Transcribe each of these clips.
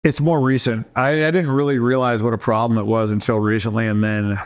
It's more recent. I didn't really realize what a problem it was until recently, and then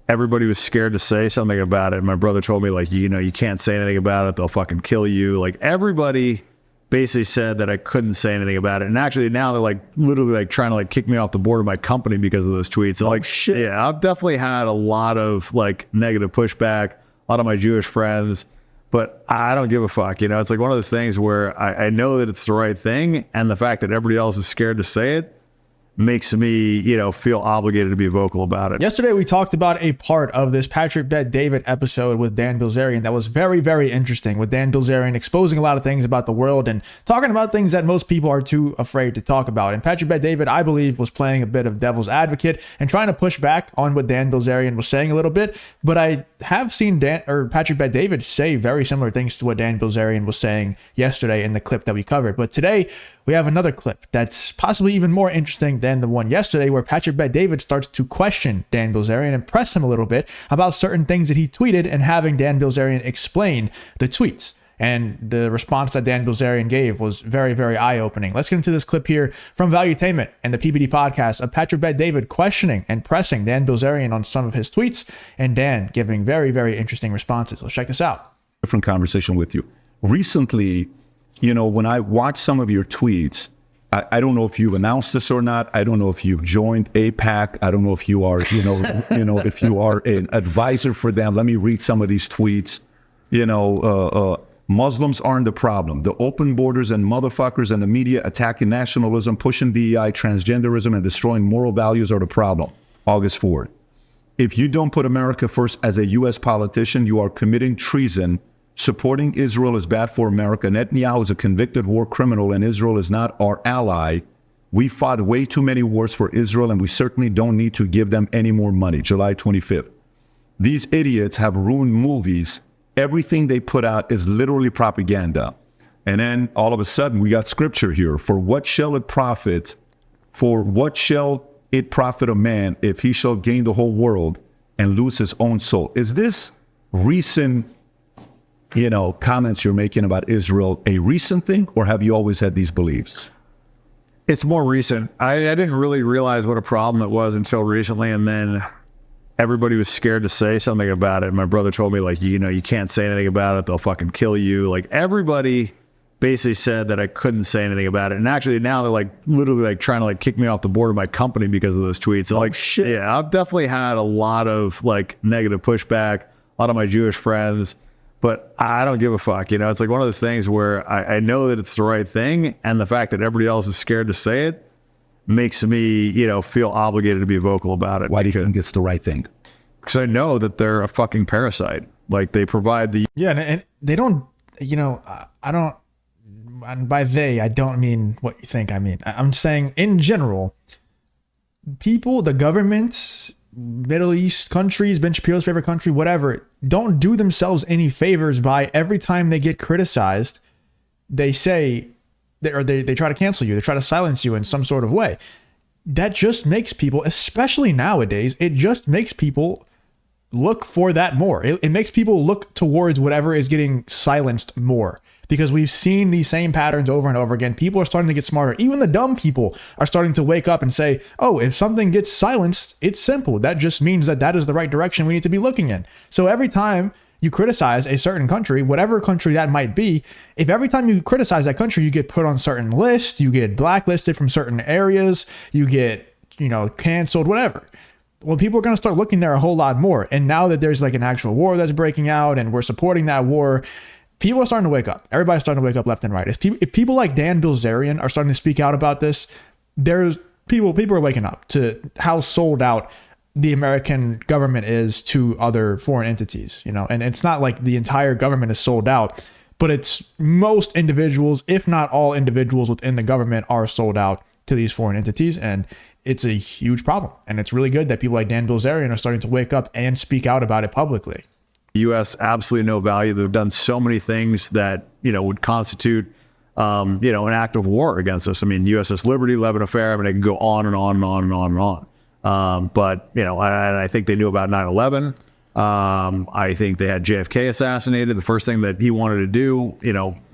everybody was scared to say something about it. My brother told me, like, you can't say anything about it. They'll fucking kill you. Like, everybody basically said that I couldn't say anything about it. And actually now they're like literally like trying to like kick me off the board of my company because of those tweets. So, like, shit. Yeah, I've definitely had a lot of like negative pushback, a lot of my Jewish friends, but I don't give a fuck. It's like one of those things where I know that it's the right thing. And the fact that everybody else is scared to say it makes me, feel obligated to be vocal about it. Yesterday, we talked about a part of this Patrick Bet-David episode with Dan Bilzerian that was very, very interesting, with Dan Bilzerian exposing a lot of things about the world and talking about things that most people are too afraid to talk about. And Patrick Bet-David, I believe, was playing a bit of devil's advocate and trying to push back on what Dan Bilzerian was saying a little bit. But I have seen Patrick Bet-David say very similar things to what Dan Bilzerian was saying yesterday in the clip that we covered. But today, we have another clip that's possibly even more interesting than the one yesterday, where Patrick Bet-David starts to question Dan Bilzerian and press him a little bit about certain things that he tweeted, and having Dan Bilzerian explain the tweets. And the response that Dan Bilzerian gave was very, very eye-opening. Let's get into this clip here from Valuetainment and the PBD Podcast of Patrick Bet-David questioning and pressing Dan Bilzerian on some of his tweets, and Dan giving very, very interesting responses. Let's check this out. Different conversation with you. Recently, when I watch some of your tweets, I don't know if you've announced this or not. I don't know if you've joined AIPAC. I don't know if you are, if you are an advisor for them. Let me read some of these tweets. Muslims aren't the problem. The open borders and motherfuckers and the media attacking nationalism, pushing DEI, transgenderism, and destroying moral values are the problem. August 4th. If you don't put America first as a U.S. politician, you are committing treason. Supporting Israel is bad for America. Netanyahu is a convicted war criminal, and Israel is not our ally. We fought way too many wars for Israel, and we certainly don't need to give them any more money. July 25th. These idiots have ruined movies. Everything they put out is literally propaganda. And then all of a sudden, we got scripture here. For what shall it profit? For what shall it profit a man if he shall gain the whole world and lose his own soul? Is this recent comments you're making about Israel a recent thing, or have you always had these beliefs? It's more recent. I didn't really realize what a problem it was until recently, and then everybody was scared to say something about it. My brother told me, like, you can't say anything about it. They'll fucking kill you. Like, everybody basically said that I couldn't say anything about it. And actually now they're like literally like trying to like kick me off the board of my company because of those tweets. So, like, shit. Yeah, I've definitely had a lot of like negative pushback, a lot of my Jewish friends. But I don't give a fuck. It's like one of those things where I know that it's the right thing. And the fact that everybody else is scared to say it makes me, feel obligated to be vocal about it. Why do you think it's the right thing? Because I know that they're a fucking parasite. Like, they provide the... Yeah, and they don't, I don't... And by they, I don't mean what you think I mean. I'm saying in general, people, the government... Middle East countries, Ben Shapiro's favorite country, whatever, don't do themselves any favors by every time they get criticized, they say, they try to cancel you, they try to silence you in some sort of way. That just makes people, especially nowadays, it just makes people look for that more. It makes people look towards whatever is getting silenced more. Because we've seen these same patterns over and over again. People are starting to get smarter. Even the dumb people are starting to wake up and say, oh, if something gets silenced, it's simple. That just means that is the right direction we need to be looking in. So every time you criticize a certain country, whatever country that might be, if every time you criticize that country, you get put on certain lists, you get blacklisted from certain areas, you get, canceled, whatever. Well, people are going to start looking there a whole lot more. And now that there's like an actual war that's breaking out and we're supporting that war, people are starting to wake up. Everybody's starting to wake up left and right. If people like Dan Bilzerian are starting to speak out about this, there's people are waking up to how sold out the American government is to other foreign entities, and it's not like the entire government is sold out, but it's most individuals, if not all individuals within the government, are sold out to these foreign entities. And it's a huge problem. And it's really good that people like Dan Bilzerian are starting to wake up and speak out about it publicly. U.S. absolutely no value. They've done so many things that, would constitute, an act of war against us. I mean, USS Liberty, Lebanon Affair, I mean, it can go on and on and on and on and on. But, I think they knew about 9/11. I think they had JFK assassinated. The first thing that he wanted to do,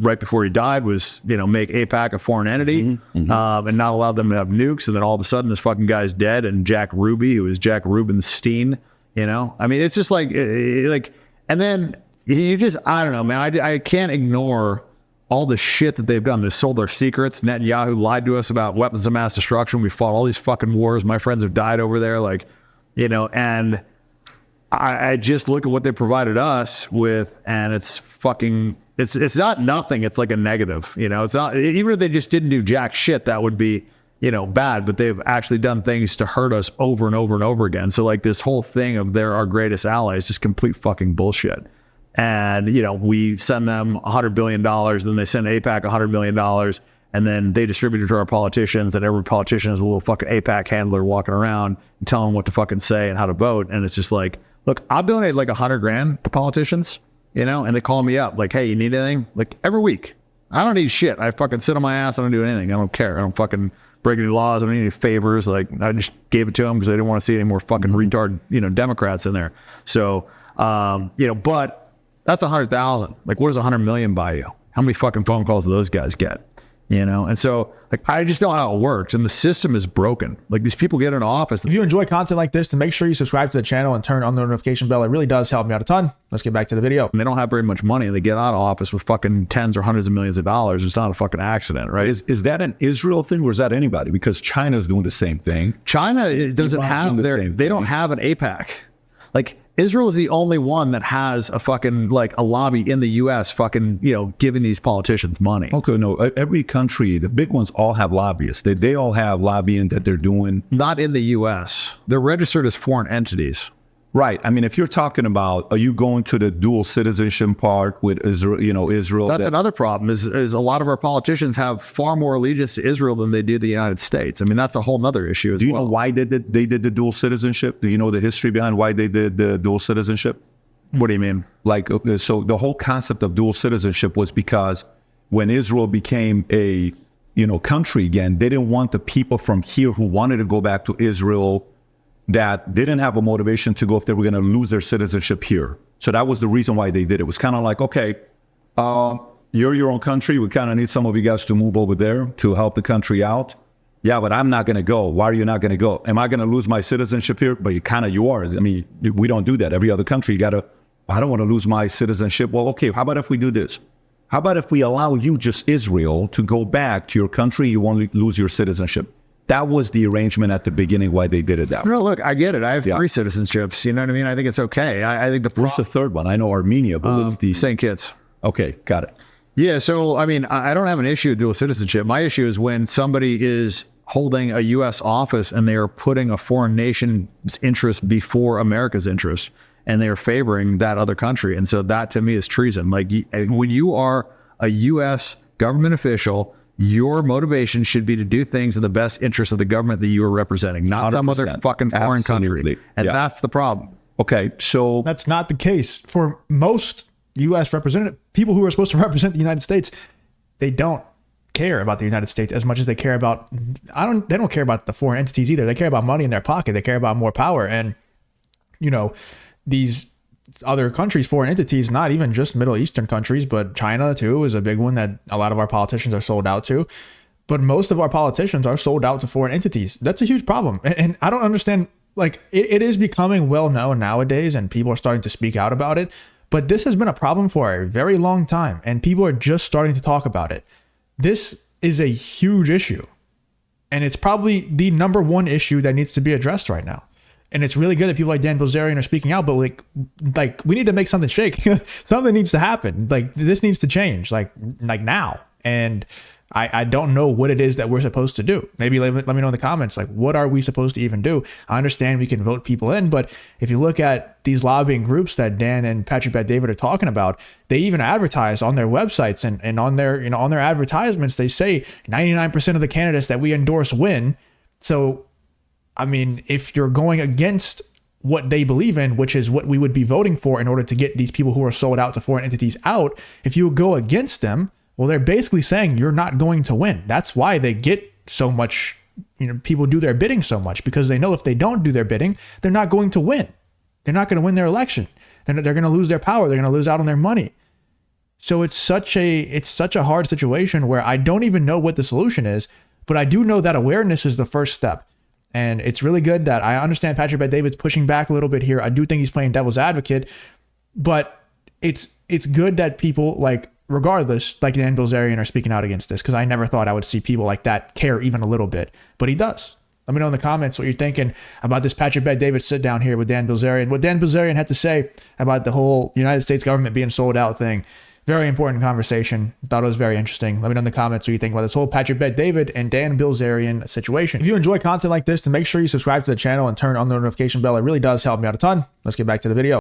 right before he died was, make AIPAC a foreign entity, and not allow them to have nukes. And then all of a sudden this fucking guy's dead. And Jack Ruby, who was Jack Rubenstein, I mean, it's just like, and then you just, I don't know, man, I can't ignore all the shit that they've done. They sold our secrets. Netanyahu lied to us about weapons of mass destruction. We fought all these fucking wars. My friends have died over there. And I just look at what they provided us with, and it's fucking, it's not nothing. It's like a negative, it's not, even if they just didn't do jack shit, that would be, bad, but they've actually done things to hurt us over and over and over again. So like this whole thing of they're our greatest allies, just complete fucking bullshit. And, we send them $100 billion, then they send AIPAC $100 million, and then they distribute it to our politicians, and every politician is a little fucking AIPAC handler walking around and telling them what to fucking say and how to vote. And it's just like, look, I'll donate like $100,000 to politicians, and they call me up like, hey, you need anything? Like every week. I don't need shit. I fucking sit on my ass. I don't do anything. I don't care. I don't fucking break any laws. I don't need any favors. Like I just gave it to them because I didn't want to see any more fucking retard, Democrats in there. So, but that's 100,000. Like what does 100 million buy you? How many fucking phone calls do those guys get? And so like, I just know how it works, and the system is broken. Like these people get into office. If you enjoy content like this, then make sure you subscribe to the channel and turn on the notification bell. It really does help me out a ton. Let's get back to the video. And they don't have very much money, and they get out of office with fucking tens or hundreds of millions of dollars. It's not a fucking accident, right? Is that an Israel thing, or is that anybody? Because China's doing the same thing. China doesn't have they don't have an AIPAC. Like Israel is the only one that has a fucking like a lobby in the U.S. fucking giving these politicians money. Okay, no, every country, the big ones all have lobbyists. They all have lobbying that they're doing. Not in the U.S. They're registered as foreign entities. Right. I mean, if you're talking about, are you going to the dual citizenship part with Israel? Israel. That's another problem. Is a lot of our politicians have far more allegiance to Israel than they do the United States. I mean, that's a whole nother issue as well. Do you know why they did the dual citizenship? Do you know the history behind why they did the dual citizenship? What do you mean? Like, so the whole concept of dual citizenship was because when Israel became a country again, they didn't want the people from here who wanted to go back to Israel that didn't have a motivation to go if they were going to lose their citizenship here. So that was the reason why they did it. It was kind of like, okay, you're your own country. We kind of need some of you guys to move over there to help the country out. Yeah, but I'm not going to go. Why are you not going to go? Am I going to lose my citizenship here? But you are. I mean, we don't do that. Every other country, I don't want to lose my citizenship. Well, okay, how about if we do this? How about if we allow you, just Israel, to go back to your country? You won't lose your citizenship. That was the arrangement at the beginning why they did it that way. No, look, I get it. I have 3 citizenships. You know what I mean? I think it's okay. I think what's the third one? I know Armenia, but what's the St. Kitts. Okay, got it. Yeah, so I mean, I don't have an issue with dual citizenship. My issue is when somebody is holding a U.S. office and they are putting a foreign nation's interest before America's interest, and they are favoring that other country. And so that to me is treason. Like when you are a U.S. government official, your motivation should be to do things in the best interest of the government that you are representing, not 100%. Some other fucking foreign country. And that's the problem. Okay, so that's not the case for most U.S. representative people who are supposed to represent the United States. They don't care about the United States as much as they care about. They don't care about the foreign entities either. They care about money in their pocket. They care about more power. And these other countries, foreign entities, not even just Middle Eastern countries, but China too is a big one that a lot of our politicians are sold out to. But most of our politicians are sold out to foreign entities. That's a huge problem. And I don't understand, like it is becoming well known nowadays and people are starting to speak out about it. But this has been a problem for a very long time and people are just starting to talk about it. This is a huge issue. And it's probably the number one issue that needs to be addressed right now. And it's really good that people like Dan Bilzerian are speaking out, but like we need to make something shake. Something needs to happen. Like this needs to change, like now. And I don't know what it is that we're supposed to do. Maybe let me know in the comments, like what are we supposed to even do? I understand we can vote people in, but if you look at these lobbying groups that Dan and Patrick Bet-David are talking about, they even advertise on their websites and on their, on their advertisements, they say 99% of the candidates that we endorse win. So I mean, if you're going against what they believe in, which is what we would be voting for in order to get these people who are sold out to foreign entities out, if you go against them, well, they're basically saying you're not going to win. That's why they get so much, people do their bidding so much, because they know if they don't do their bidding, they're not going to win. they're not going to win their election. They're going to lose their power. They're going to lose out on their money. So it's such a hard situation where I don't even know what the solution is, but I do know that awareness is the first step. And it's really good that I understand Patrick Bet-David's pushing back a little bit here. I do think he's playing devil's advocate, but it's good that people, like, regardless, like Dan Bilzerian, are speaking out against this, because I never thought I would see people like that care even a little bit, but he does. Let me know in the comments what you're thinking about this Patrick Bet-David sit down here with Dan Bilzerian, what Dan Bilzerian had to say about the whole United States government being sold out thing. Very important conversation. Thought it was very interesting. Let me know in the comments what you think about this whole Patrick Bet-David and Dan Bilzerian situation. If you enjoy content like this, then make sure you subscribe to the channel and turn on the notification bell. It really does help me out a ton. Let's get back to the video.